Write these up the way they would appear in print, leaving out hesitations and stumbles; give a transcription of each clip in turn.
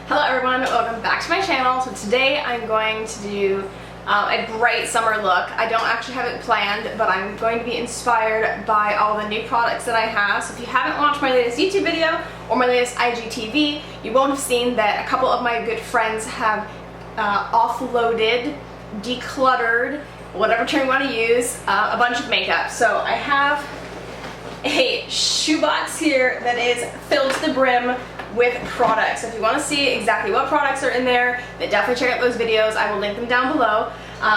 Hello everyone, welcome back to my channel. So today I'm going to do a bright summer look. I don't actually have it planned, but I'm going to be inspired by all the new products that I have. So if you haven't watched my latest YouTube video or my latest IGTV, you won't have seen that a couple of my good friends have offloaded, decluttered, whatever term you want to use, a bunch of makeup. So I have a shoebox here that is filled to the brim with products. So if you want to see exactly what products are in there, then definitely check out those videos. I will link them down below.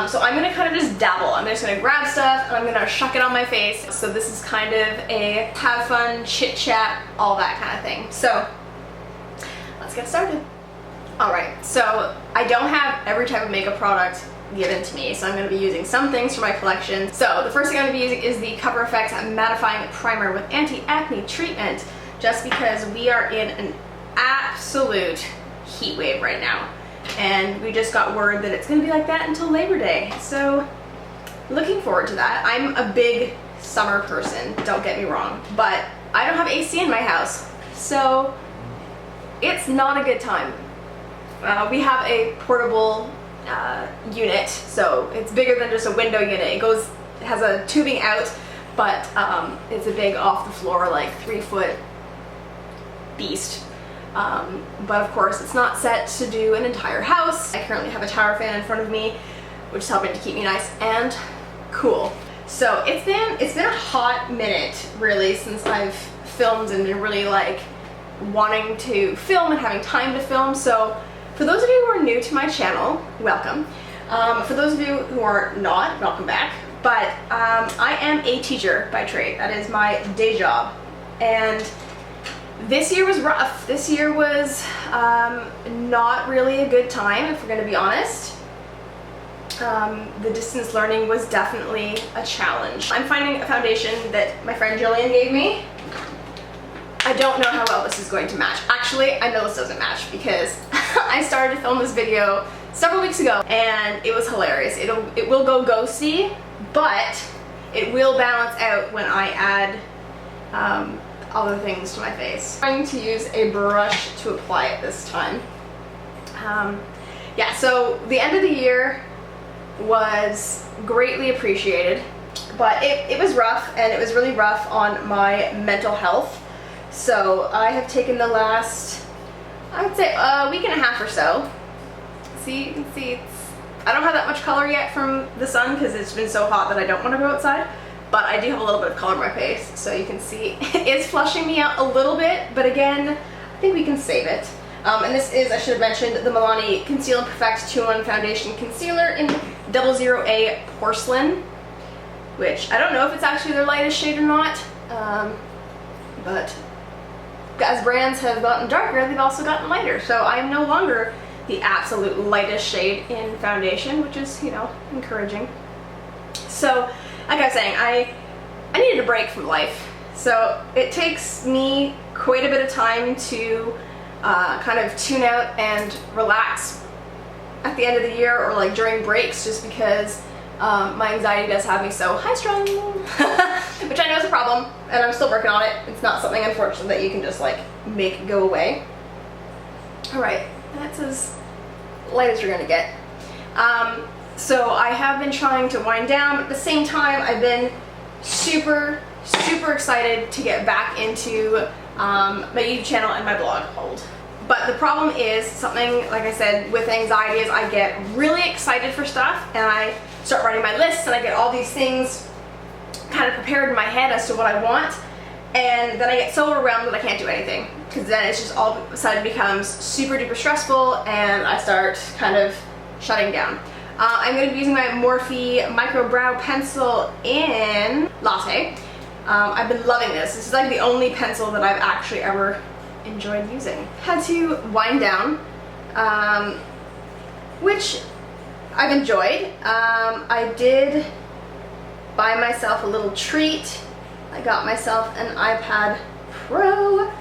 So I'm going to kind of just dabble. I'm just going to grab stuff and I'm going to shuck it on my face. So this is kind of a have fun, chit chat, all that kind of thing. So let's get started. Alright, so I don't have every type of makeup product given to me, so I'm going to be using some things for my collection. So the first thing I'm going to be using is the Cover FX Mattifying Primer with Anti-Acne Treatment, just because we are in an absolute heat wave right now. And we just got word that it's going to be like that until Labor Day. So looking forward to that. I'm a big summer person, don't get me wrong, but I don't have AC in my house, so it's not a good time. We have a portable unit, so it's bigger than just a window unit. It has a tubing out, but it's a big off the floor, like 3-foot beast. But of course it's not set to do an entire house. I currently have a tower fan in front of me, which is helping to keep me nice and cool. So it's been a hot minute really since I've filmed and been really like wanting to film and having time to film. So for those of you who are new to my channel, welcome. For those of you who are not, welcome back. But I am a teacher by trade. That is my day job. And this year was rough. This year was not really a good time, if we're going to be honest. The distance learning was definitely a challenge. I'm finding a foundation that my friend Jillian gave me. I don't know how well this is going to match. Actually, I know this doesn't match because I started to film this video several weeks ago and it was hilarious. It will go ghosty, but it will balance out when I add other things to my face. I'm going to use a brush to apply it this time. Yeah, so the end of the year was greatly appreciated, but it was rough, and it was really rough on my mental health. So I have taken the last, I would say, a week and a half or so. See, you can see I don't have that much color yet from the sun because it's been so hot that I don't want to go outside. But I do have a little bit of color on my face, so you can see it's flushing me out a little bit, but again, I think we can save it. And this is, I should have mentioned, the Milani Conceal and Perfect 2-in-1 Foundation Concealer in 00A Porcelain, which I don't know if it's actually their lightest shade or not, but as brands have gotten darker, they've also gotten lighter, so I'm no longer the absolute lightest shade in foundation, which is, you know, encouraging. So, like I was saying, I needed a break from life. So it takes me quite a bit of time to kind of tune out and relax at the end of the year or like during breaks, just because my anxiety does have me so high-strung, which I know is a problem, and I'm still working on it. It's not something, unfortunately, that you can just like make go away. Alright, that's as light as you're gonna get. So I have been trying to wind down, but at the same time I've been super excited to get back into my YouTube channel and my blog hold. But the problem is, something like I said with anxiety, is I get really excited for stuff and I start writing my lists and I get all these things kind of prepared in my head as to what I want, and then I get so overwhelmed that I can't do anything, because then it's just all of a sudden becomes super duper stressful and I start kind of shutting down. I'm going to be using my Morphe Micro Brow Pencil in Latte. I've been loving this. This is like the only pencil that I've actually ever enjoyed using. Had to wind down, which I've enjoyed. I did buy myself a little treat. I got myself an iPad Pro,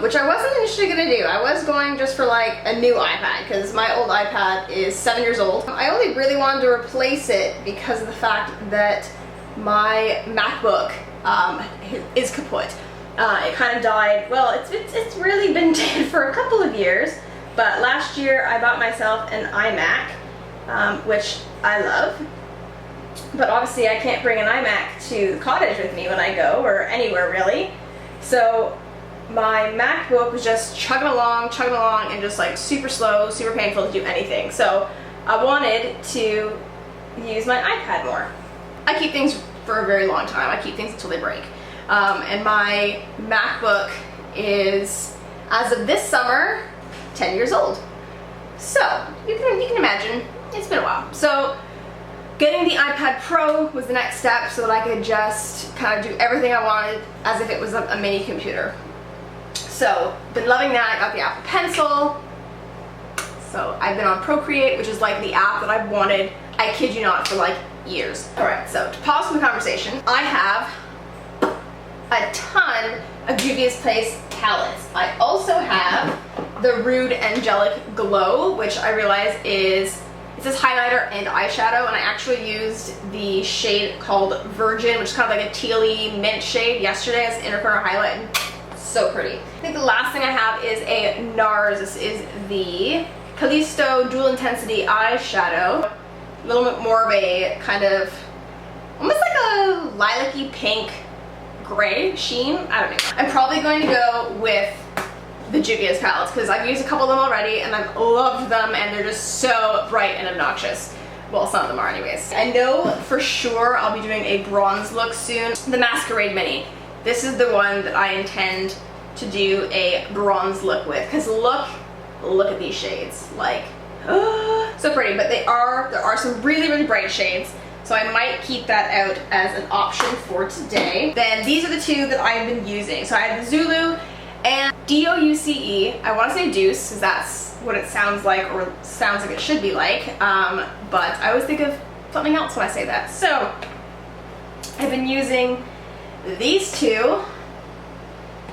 which I wasn't initially going to do. I was going just for like a new iPad because my old iPad is 7 years old. I only really wanted to replace it because of the fact that my MacBook is kaput. It kind of died. Well, it's really been dead for a couple of years, But last year I bought myself an iMac, which I love. But obviously I can't bring an iMac to the cottage with me when I go, or anywhere really. So my MacBook was just chugging along, and just like super slow, super painful to do anything. So I wanted to use my iPad more. I keep things for a very long time. I keep things until they break. And my MacBook is, as of this summer, 10 years old. So you can imagine, it's been a while. So getting the iPad Pro was the next step so that I could just kind of do everything I wanted as if it was a mini computer. So, been loving that. I got the Apple Pencil. So I've been on Procreate, which is like the app that I've wanted, I kid you not, for like years. Alright, so to pause from the conversation, I have a ton of Juvia's Place palettes. I also have the Rude Angelic Glow, which I realize is, it says highlighter and eyeshadow, and I actually used the shade called Virgin, which is kind of like a tealy mint shade yesterday as inner corner highlight, and so pretty. I think the last thing I have is a NARS. This is the Callisto Dual Intensity Eyeshadow. A little bit more of a kind of, almost like a lilac-y pink gray sheen. I don't know. I'm probably going to go with the Juvia's palettes because I've used a couple of them already and I've loved them, and they're just so bright and obnoxious. Well, some of them are anyways. I know for sure I'll be doing a bronze look soon. The Masquerade Mini. This is the one that I intend to do a bronze look with, because look at these shades. Like, so pretty, but there are some really, really bright shades. So I might keep that out as an option for today. Then these are the two that I've been using. So I have the Zulu and DOUCE. I want to say Deuce because that's what it sounds like, or sounds like it should be like. But I always think of something else when I say that. So I've been using these two,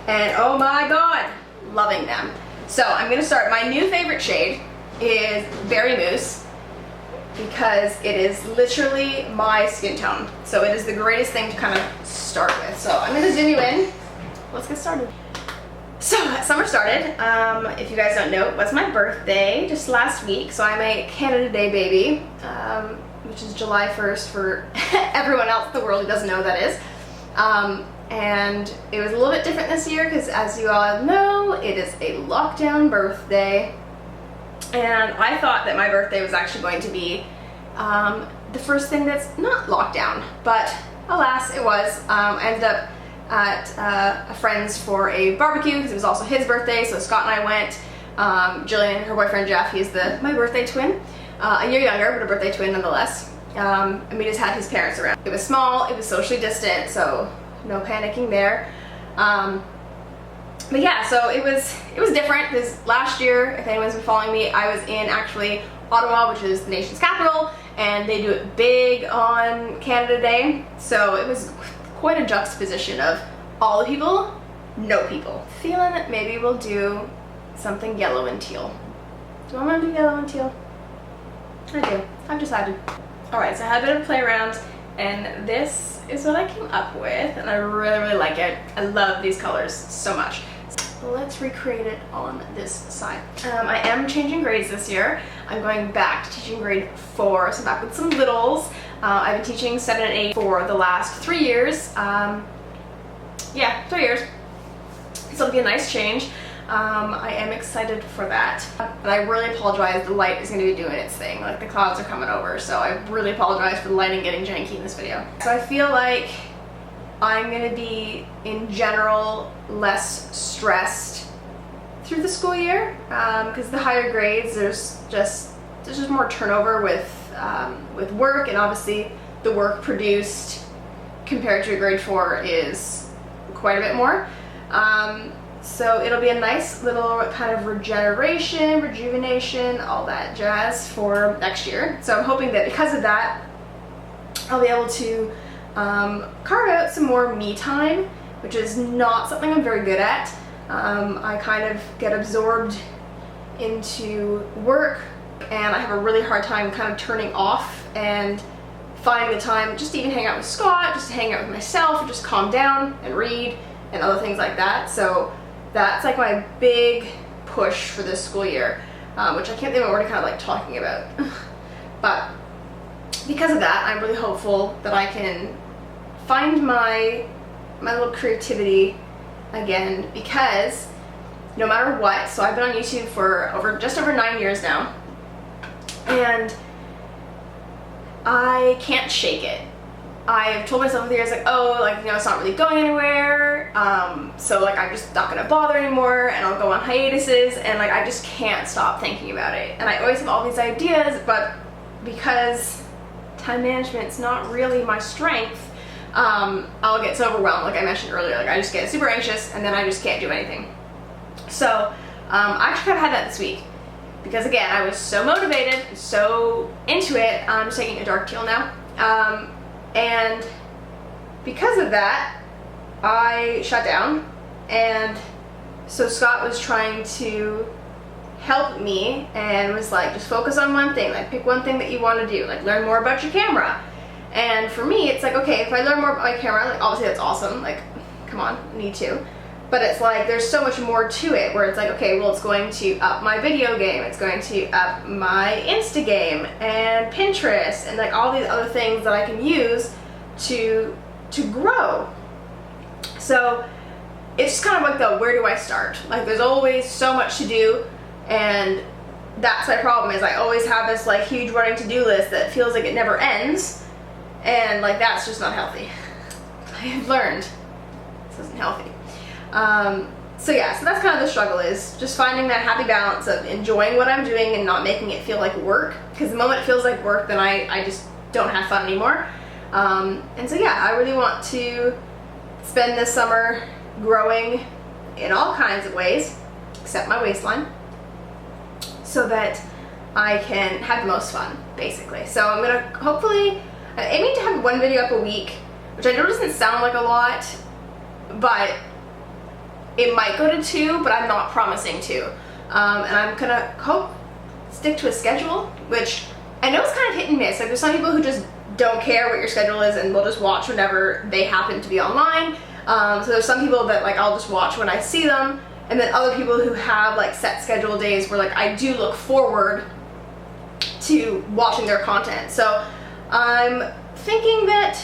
and oh my god, loving them. So I'm going to start. My new favorite shade is Berry Mousse, because it is literally my skin tone. So it is the greatest thing to kind of start with. So I'm going to zoom you in. Let's get started. So summer started. If you guys don't know, it was my birthday just last week. So I'm a Canada Day baby, which is July 1st for everyone else in the world who doesn't know what that is. And it was a little bit different this year because, as you all know, it is a lockdown birthday. And I thought that my birthday was actually going to be the first thing that's not locked down, but alas, it was. I ended up at a friend's for a barbecue because it was also his birthday, so Scott and I went. Jillian and her boyfriend Jeff, he's my birthday twin, a year younger, but a birthday twin nonetheless. And we just had his parents around. It was small, it was socially distant, so no panicking there. But yeah, so it was different because last year, if anyone's been following me, I was in actually Ottawa, which is the nation's capital, and they do it big on Canada Day. So it was quite a juxtaposition of all the people, no people. Feeling that maybe we'll do something yellow and teal. Do I want to do yellow and teal? I do. I've decided. Alright, so I had a bit of a play around, and this is what I came up with, and I really, really like it. I love these colors so much. So let's recreate it on this side. I am changing grades this year. I'm going back to teaching grade 4, so back with some littles. I've been teaching 7 and 8 for the last 3 years. Yeah, 3 years. So it'll be a nice change. I am excited for that. And I really apologize, the light is going to be doing its thing. Like, the clouds are coming over, so I really apologize for the lighting getting janky in this video. So I feel like I'm going to be, in general, less stressed through the school year, because the higher grades, there's just more turnover with work, and obviously the work produced compared to a grade 4 is quite a bit more. So it'll be a nice little kind of rejuvenation, all that jazz for next year. So I'm hoping that because of that, I'll be able to carve out some more me time, which is not something I'm very good at. I kind of get absorbed into work, and I have a really hard time kind of turning off and finding the time just to even hang out with Scott, just to hang out with myself, and just calm down and read and other things like that. So that's like my big push for this school year, which I can't believe I'm already kind of like talking about. But because of that, I'm really hopeful that I can find my little creativity again, because no matter what, so I've been on YouTube for just over 9 years now, and I can't shake it. I've told myself over the years, like, oh, like, you know, it's not really going anywhere, so like I'm just not gonna bother anymore, and I'll go on hiatuses, and like I just can't stop thinking about it. And I always have all these ideas, but because time management's not really my strength, I'll get so overwhelmed, like I mentioned earlier. Like I just get super anxious, and then I just can't do anything. So I actually kind of had that this week, because again, I was so motivated, so into it. I'm just taking a dark teal now, and because of that, I shut down. And so Scott was trying to help me and was like, just focus on one thing, like pick one thing that you want to do, like learn more about your camera. And for me, it's like, okay, if I learn more about my camera, like obviously that's awesome, like come on, need to. But it's like, there's so much more to it, where it's like, okay, well, it's going to up my video game, it's going to up my Insta game and Pinterest and like all these other things that I can use to grow. So it's just kind of like the, where do I start? Like there's always so much to do, and that's my problem, is I always have this like huge running to-do list that feels like it never ends, and like that's just not healthy. I have learned this isn't healthy. So yeah, so that's kind of the struggle, is just finding that happy balance of enjoying what I'm doing and not making it feel like work, because the moment it feels like work, then I just don't have fun anymore. And so yeah, I really want to spend this summer growing in all kinds of ways, except my waistline, so that I can have the most fun, basically. So I'm gonna hopefully, I'm aiming to have one video up a week, which I know doesn't sound like a lot, but it might go to 2, but I'm not promising to. And I'm gonna stick to a schedule, which I know is kind of hit and miss. Like there's some people who just don't care what your schedule is and will just watch whenever they happen to be online. So there's some people that like I'll just watch when I see them, and then other people who have like set schedule days where like I do look forward to watching their content. So I'm thinking that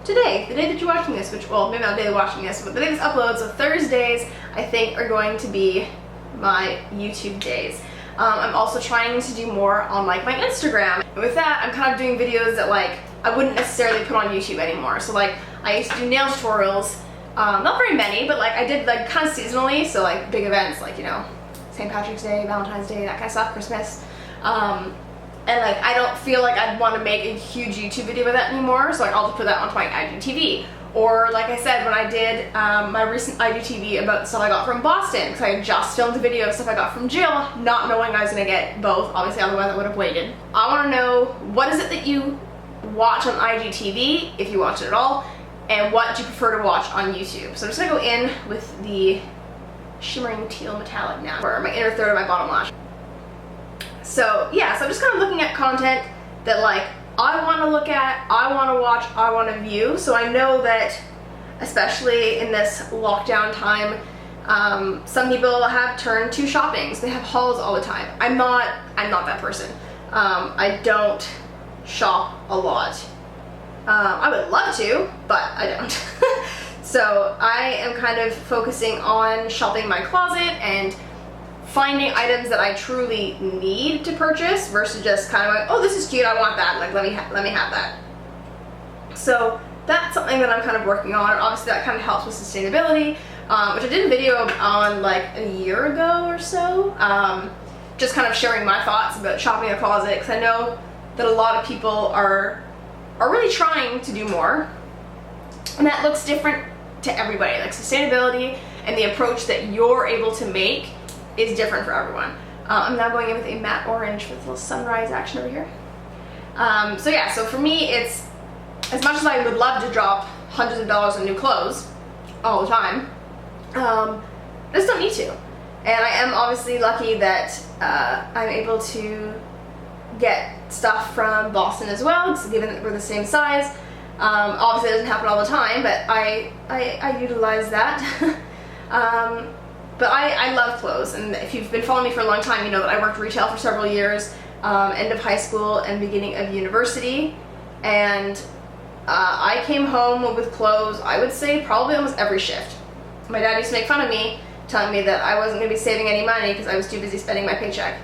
today, the day that you're watching this, which, well, maybe not the day you're watching this, but the day this uploads, so Thursdays, I think, are going to be my YouTube days. I'm also trying to do more on like my Instagram. With that, I'm kind of doing videos that like I wouldn't necessarily put on YouTube anymore. So like I used to do nail tutorials, not very many, but like I did like kind of seasonally, so like big events like, you know, St. Patrick's Day, Valentine's Day, that kind of stuff, Christmas. And like I don't feel like I'd want to make a huge YouTube video with that anymore, so like I'll just put that onto my IGTV. Or like I said, when I did my recent IGTV about stuff I got from Boston, because I had just filmed a video of stuff I got from Jill, not knowing I was going to get both, obviously otherwise I would have waited. I want to know, what is it that you watch on IGTV, if you watch it at all, and what do you prefer to watch on YouTube? So I'm just going to go in with the shimmering teal metallic now, for my inner third of my bottom lash. So yeah, so I'm just kind of looking at content that like I want to look at, I want to watch, I want to view. So I know that, especially in this lockdown time, some people have turned to shopping, so they have hauls all the time. I'm not that person. I don't shop a lot. I would love to, but I don't. So I am kind of focusing on shopping my closet and finding items that I truly need to purchase versus just kind of like, oh, this is cute, I want that, like let me have that. So that's something that I'm kind of working on, and obviously that kind of helps with sustainability, which I did a video on like a year ago or so, just kind of sharing my thoughts about shopping a closet, because I know that a lot of people are really trying to do more, and that looks different to everybody. Like sustainability and the approach that you're able to make is different for everyone. I'm now going in with a matte orange with a little sunrise action over here. So yeah, so for me, it's, as much as I would love to drop hundreds of dollars on new clothes all the time, I just don't need to. And I am obviously lucky that I'm able to get stuff from Boston as well, given that we're the same size. Obviously it doesn't happen all the time, but I utilize that. but I love clothes, and if you've been following me for a long time, you know that I worked retail for several years, end of high school and beginning of university, and I came home with clothes, I would say probably almost every shift. My dad used to make fun of me, telling me that I wasn't going to be saving any money because I was too busy spending my paycheck.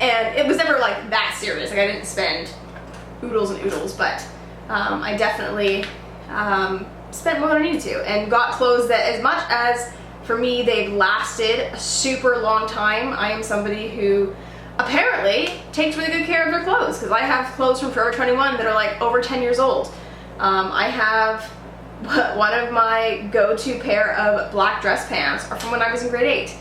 And it was never like that serious, like I didn't spend oodles and oodles, but I definitely spent more than I needed to, and got clothes that, as much as for me they've lasted a super long time, I am somebody who apparently takes really good care of their clothes, because I have clothes from Forever 21 that are like over 10 years old. I have one of my go-to pair of black dress pants are from when I was in grade 8.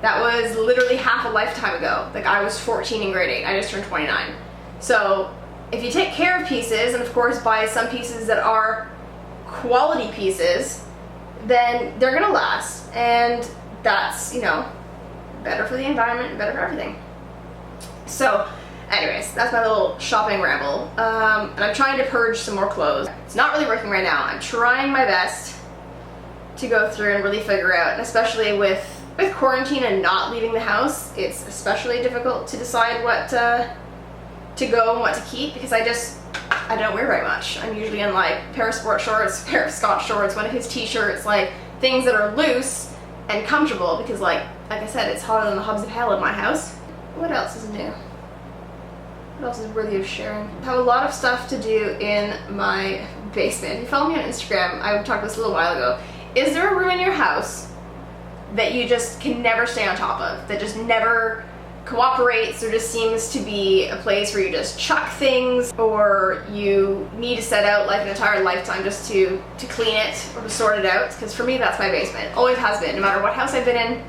That was literally half a lifetime ago. Like, I was 14 in grade 8. I just turned 29. So if you take care of pieces, and of course buy some pieces that are quality pieces, then they're gonna last, and that's, you know, better for the environment and better for everything. So anyways, that's my little shopping ramble, and I'm trying to purge some more clothes. It's not really working right now. I'm trying my best to go through and really figure out, and especially with quarantine and not leaving the house, it's especially difficult to decide what to go and what to keep, because I don't wear very much. I'm usually in like a pair of sport shorts, a pair of Scott shorts, one of his t-shirts, like things that are loose and comfortable, because like I said, it's hotter than the hubs of hell in my house. What else is new? What else is worthy of sharing? I have a lot of stuff to do in my basement. If you follow me on Instagram, I talked this a little while ago. Is there a room in your house that you just can never stay on top of, that just never cooperates, or just seems to be a place where you just chuck things, or you need to set out like an entire lifetime just to clean it or to sort it out? Because for me, that's my basement. Always has been. No matter what house I've been in,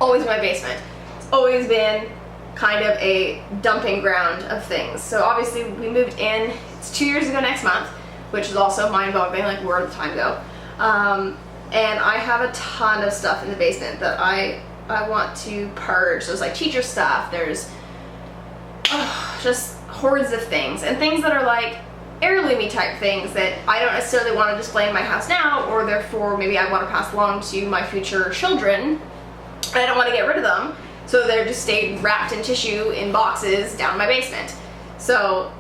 always my basement. It's always been kind of a dumping ground of things. So obviously we moved in, it's 2 years ago next month, which is also mind-boggling, like where did the time go? And I have a ton of stuff in the basement that I want to purge. There's like teacher stuff, there's just hordes of things, and things that are like heirloomy type things that I don't necessarily want to display in my house now, or therefore maybe I want to pass along to my future children, and I don't want to get rid of them, so they're just stayed wrapped in tissue in boxes down my basement. So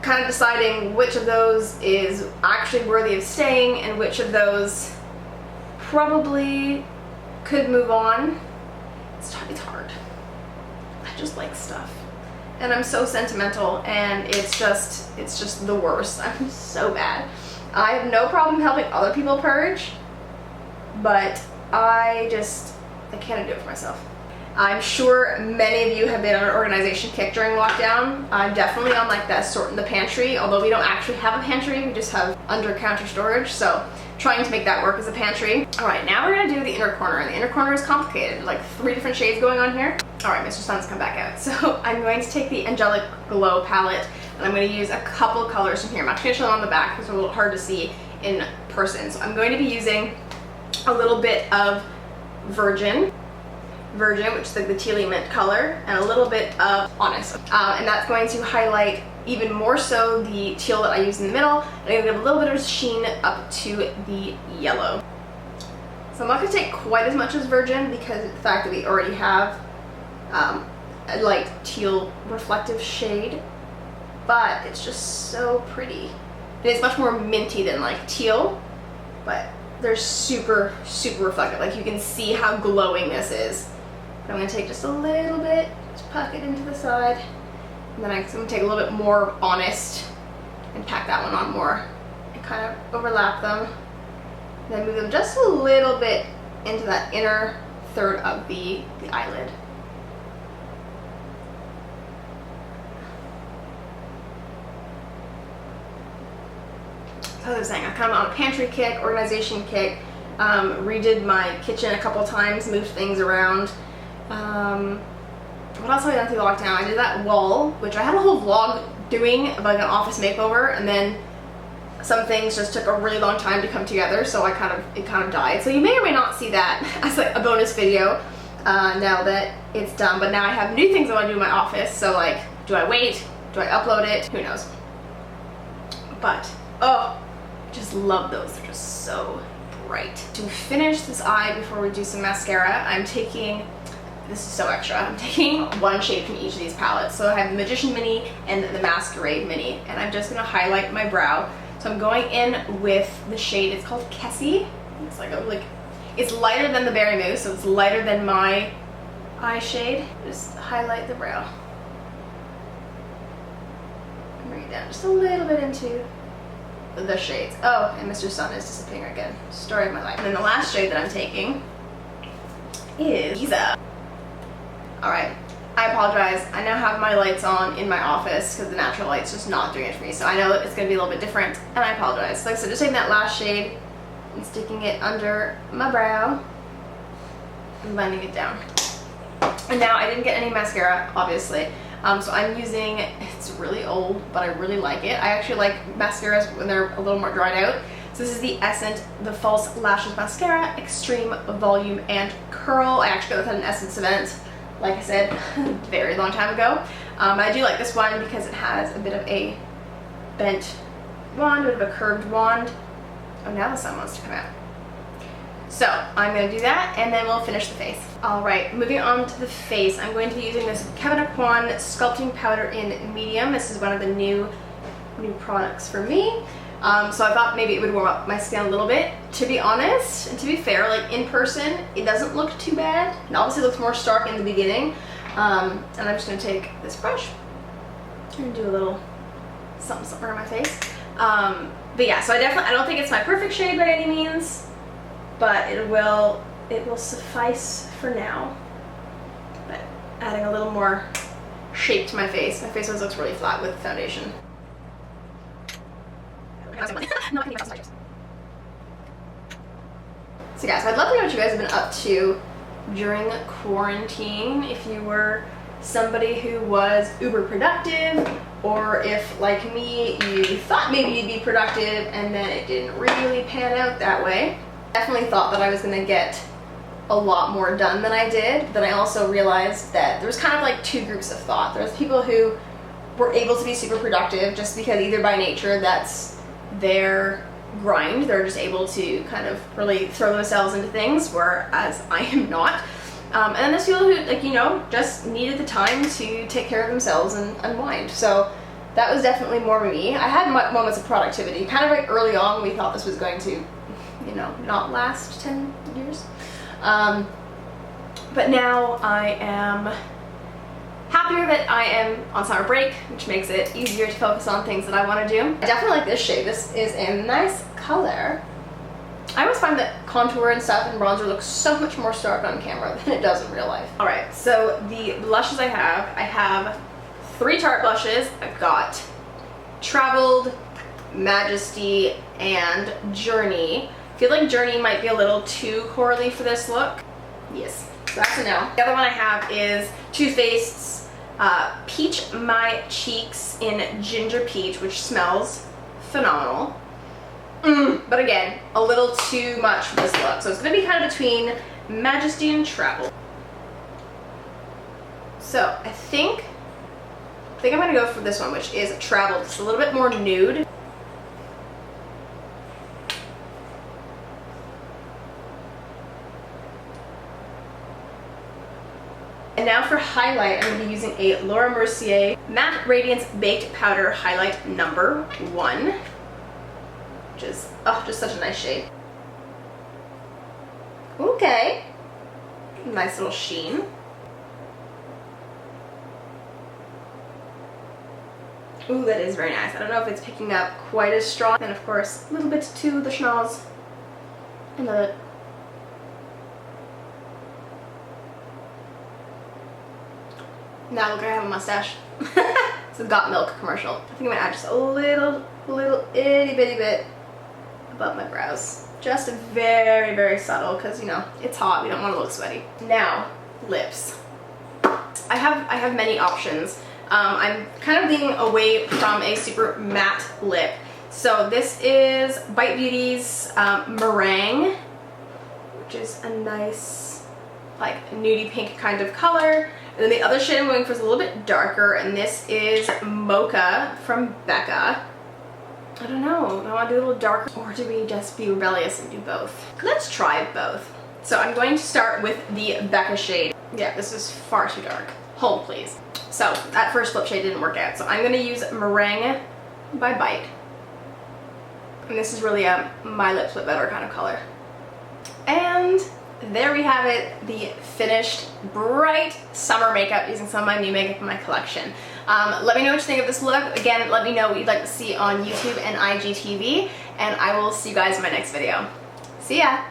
kind of deciding which of those is actually worthy of staying and which of those probably could move on. It's hard. I just like stuff, and I'm so sentimental, and it's just the worst. I'm so bad. I have no problem helping other people purge, but I can't do it for myself. I'm sure many of you have been on an organization kick during lockdown. I'm definitely on like that sort in the pantry, although we don't actually have a pantry, we just have under counter storage, so trying to make that work as a pantry. All right, now we're gonna do the inner corner, and the inner corner is complicated, like 3 different shades going on here. All right, Mr. Sun's come back out. So I'm going to take the Angelic Glow palette, and I'm gonna use a couple colors from here. I'm actually gonna show them on the back because they're a little hard to see in person. So I'm going to be using a little bit of Virgin, which is like the tealy mint color, and a little bit of Honest. And that's going to highlight even more so the teal that I use in the middle, and I'm going to give a little bit of sheen up to the yellow. So I'm not going to take quite as much as Virgin because of the fact that we already have a light teal reflective shade, but it's just so pretty. And it's much more minty than like teal, but they're super, super reflective. Like you can see how glowing this is. I'm going to take just a little bit, just puck it into the side, and then I'm going to take a little bit more Honest and pack that one on more and kind of overlap them, and then move them just a little bit into that inner third of the eyelid. So as I was saying, I'm kind of on a pantry kick, organization kick, redid my kitchen a couple times, moved things around. What else have I done through lockdown? I did that wall, which I had a whole vlog doing of like an office makeover, and then some things just took a really long time to come together, so it kind of died. So you may or may not see that as like a bonus video now that it's done. But now I have new things I want to do in my office, so like, do I wait? Do I upload it? Who knows? But oh, just love those. They're just so bright. To finish this eye before we do some mascara, I'm taking, this is so extra, I'm taking one shade from each of these palettes. So I have the Magician Mini and the Masquerade Mini, and I'm just gonna highlight my brow. So I'm going in with the shade, it's called Kessie. It's it's lighter than the Berry Mousse, so it's lighter than my eye shade. Just highlight the brow. And bring it down just a little bit into the shades. Oh, and Mr. Sun is disappearing again. Story of my life. And then the last shade that I'm taking is Giza. Alright, I apologize. I now have my lights on in my office because the natural light's just not doing it for me. So I know it's going to be a little bit different, and I apologize. Like I said, just taking that last shade and sticking it under my brow and blending it down. And now I didn't get any mascara, obviously. So I'm using, it's really old, but I really like it. I actually like mascaras when they're a little more dried out. So this is the Essence, the False Lashes Mascara, Extreme Volume and Curl. I actually got this at an Essence event, like I said, a very long time ago. But I do like this one because it has a bit of a bent wand, a bit of a curved wand. Oh, now the sun wants to come out. So I'm going to do that, and then we'll finish the face. Alright, moving on to the face, I'm going to be using this Kevin Aucoin Sculpting Powder in Medium. This is one of the new products for me. So I thought maybe it would warm up my skin a little bit. To be honest, and to be fair, like in person, it doesn't look too bad. It obviously looks more stark in the beginning. And I'm just going to take this brush and do a little something on my face. But yeah, so I don't think it's my perfect shade by any means, but it will suffice for now. But adding a little more shape to my face. My face always looks really flat with foundation. So guys, I'd love to know what you guys have been up to during quarantine. If you were somebody who was uber productive, or if, like me, you thought maybe you'd be productive and then it didn't really pan out that way. Definitely thought that I was going to get a lot more done than I did, but I also realized that there was kind of like two groups of thought. There was people who were able to be super productive just because either by nature that's their grind, they're just able to kind of really throw themselves into things, whereas I am not. And then there's people who, like, you know, just needed the time to take care of themselves and unwind. So that was definitely more me. I had moments of productivity. Kind of like early on, we thought this was going to, you know, not last 10 years. But now I am happier that I am on summer break, which makes it easier to focus on things that I want to do. I definitely like this shade. This is a nice color. I always find that contour and stuff and bronzer looks so much more stark on camera than it does in real life. Alright, so the blushes I have 3 Tarte blushes. I've got Traveled, Majesty, and Journey. I feel like Journey might be a little too corally for this look. Yes, so that's a no. The other one I have is Too Faced's Peach My Cheeks in Ginger Peach, which smells phenomenal. But again, a little too much for this look. So it's going to be kind of between Majesty and Travel. So I think I'm going to go for this one, which is Travel. It's a little bit more nude. And now for highlight, I'm going to be using a Laura Mercier Matte Radiance Baked Powder Highlight number 1. Which is, oh, just such a nice shade. Okay. Nice little sheen. Ooh, that is very nice. I don't know if it's picking up quite as strong. And of course, a little bit to the schnoz. I love it. Now look, I have a mustache. It's a Got Milk commercial. I think I'm gonna add just a little itty bitty bit above my brows. Just very, very subtle, because, you know, it's hot. We don't want to look sweaty. Now, lips. I have many options. I'm kind of leaning away from a super matte lip. So this is Bite Beauty's Meringue, which is a nice, like, nudie pink kind of color. And then the other shade I'm going for is a little bit darker, and this is Mocha from Becca. I don't know. Do I want to do a little darker, or do we just be rebellious and do both? Let's try both. So I'm going to start with the Becca shade. Yeah, this is far too dark. Hold, please. So that first lip shade didn't work out. So I'm going to use Meringue by Bite. And this is really a My Lips But Better kind of color. And there we have it, the finished bright summer makeup using some of my new makeup in my collection. Let me know what you think of this look. Again, let me know what you'd like to see on YouTube and IGTV, and I will see you guys in my next video. See ya!